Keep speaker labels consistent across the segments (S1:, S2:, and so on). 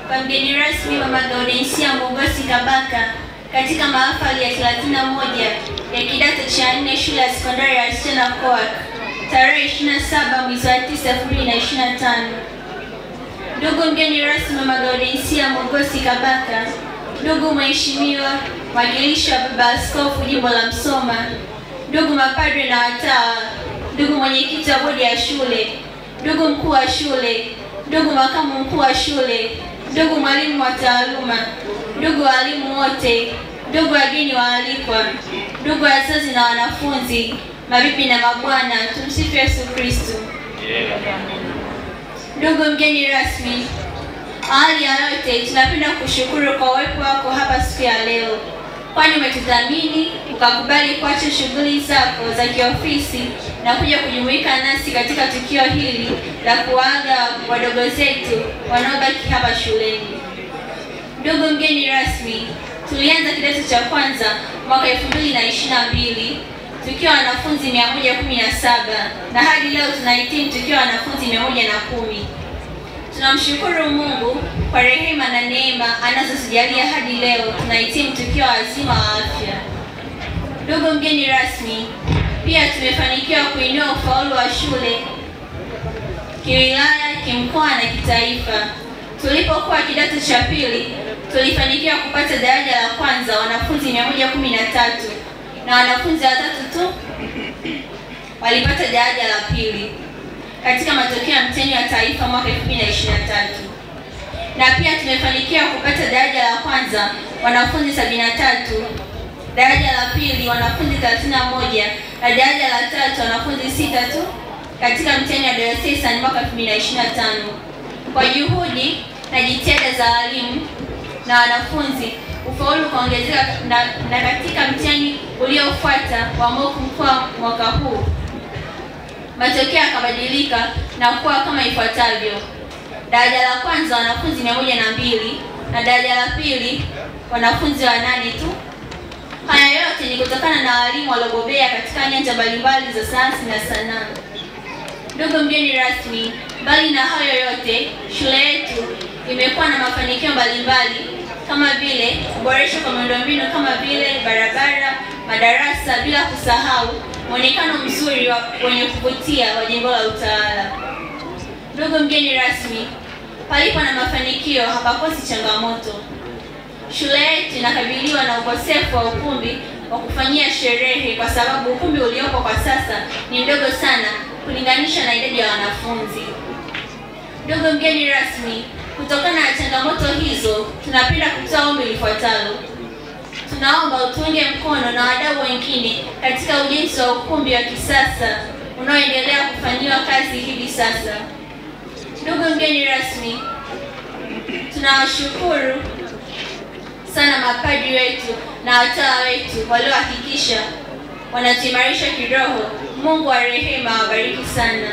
S1: Kwa mgeni rasmi Mama Gaudensia Mwogosi Kabaka katika mahafali ya 31 ya kidato cha 4 shule ya sekondari ya Stella Coak tarehe 27 mwezi wa 9 2025. Ndugu mgeni rasmi Mama Gaudensia Mwogosi Kabaka, ndugu mheshimiwa mwakilishi wa Baba Askofu Jimbo la Msoma, ndugu mapadre na watawa, ndugu mwenyekiti wa bodi ya shule, ndugu mkuu wa shule, ndugu makamu mkuu wa shule, ndugu mwalimu wa taaluma, ndugu walimu wote, ndugu wageni waalikwa, ndugu wazazi na wanafunzi, mabibi na mabwana, tumsifu Yesu Kristo. Ndugu mgeni rasmi, awali ya yote tunapenda kushukuru kwa uwepo wako hapa siku ya leo, kwani umetudhamini ukakubali kuacha shughuli zako za kiofisi na kuja kujumuika nasi katika tukio hili la kuaga wadogo zetu wanaobaki hapa shuleni. Ndugu mgeni rasmi, tulianza kidato cha kwanza mwaka 2022 tukiwa wanafunzi 117 na hadi leo tunahitimu tukiwa wanafunzi 110. Tunamshukuru Mungu kwa rehema na neema anazozijalia hadi leo tunahitimu tukiwa wazima wa afya. Ndugu mgeni rasmi, pia tumefanikiwa kuinua ufaulu wa shule kiwilaya, kimkoa na kitaifa. Tulipokuwa kidato cha pili, tulifanikiwa kupata daraja la kwanza wanafunzi 113 na wanafunzi watatu tu walipata daraja la pili katika matokeo ya mtihani wa taifa mwaka 2023. Na pia tumefanikiwa kupata daraja la kwanza wanafunzi 73, daraja la pili wanafunzi 31 na daraja la tatu wanafunzi 6 tu katika mtihani wa diocesan mwaka 2025. Kwa juhudi na jitihada za walimu na wanafunzi, ufaulu kuongezeka na katika mtihani uliofuata wa mkoa mwaka huu matokeo yakabadilika na kuwa kama ifuatavyo: daraja la kwanza wanafunzi 102 na daraja la pili wanafunzi 8 tu. Haya yote ni kutokana na walimu waliobobea katika nyanja mbalimbali za sayansi na sanaa. Ndugu mgeni rasmi, bali na hayo yote, shule yetu imekuwa na mafanikio mbalimbali kama vile kuboreshwa kwa miundombinu kama vile barabara, madarasa, bila kusahau muonekano mzuri wenye kuvutia wa jengo la utawala. Ndugu mgeni rasmi, palipo na mafanikio hapakosi changamoto. Shule yetu inakabiliwa na ukosefu wa ukumbi wa kufanyia sherehe kwa sababu ukumbi uliopo kwa sasa ni mdogo sana kulinganisha na idadi ya wanafunzi. Ndugu mgeni rasmi, kutokana na changamoto hizo, tunapenda kutoa ombi lifuatalo. Tunaomba utuunge mkono na wadau wengine katika ujenzi wa ukumbi wa kisasa unaoendelea kufanyiwa kazi hivi sasa. Ndugu mgeni rasmi, tunawashukuru sana mapadri wetu na watawa wetu waliohakikisha wanatuimarisha kiroho. Mungu wa rehema awabariki sana.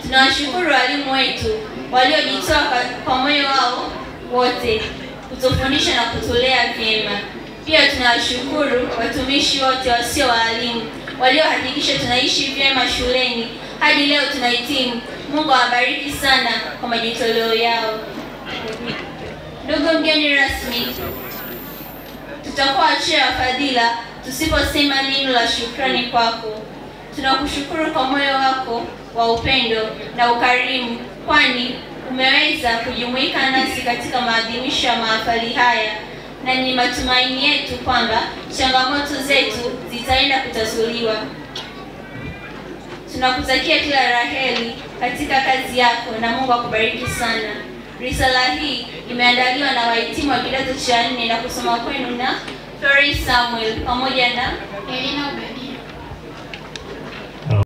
S1: Tunawashukuru walimu wetu waliojitoa kwa moyo wao wote kutufundisha na kutulea vyema. Pia tunawashukuru watumishi wote wasio walimu waliohakikisha tunaishi vyema shuleni hadi leo tunahitimu. Mungu awabariki sana kwa majitoleo yao. Ndugu mgeni rasmi, tutakuwa achia ya fadhila tusiposema neno la shukrani kwako. Tunakushukuru kwa moyo wako wa upendo na ukarimu, kwani umeweza kujumuika nasi katika maadhimisho ya mahafali haya, na ni matumaini yetu kwamba changamoto zetu zitaenda kutatuliwa. Tunakutakia kila raheli katika kazi yako na Mungu akubariki sana. Risala hii imeandaliwa na wahitimu wa kidato cha 4 na kusoma kwenu na Florence Samuel pamoja na
S2: Elina Ubedi.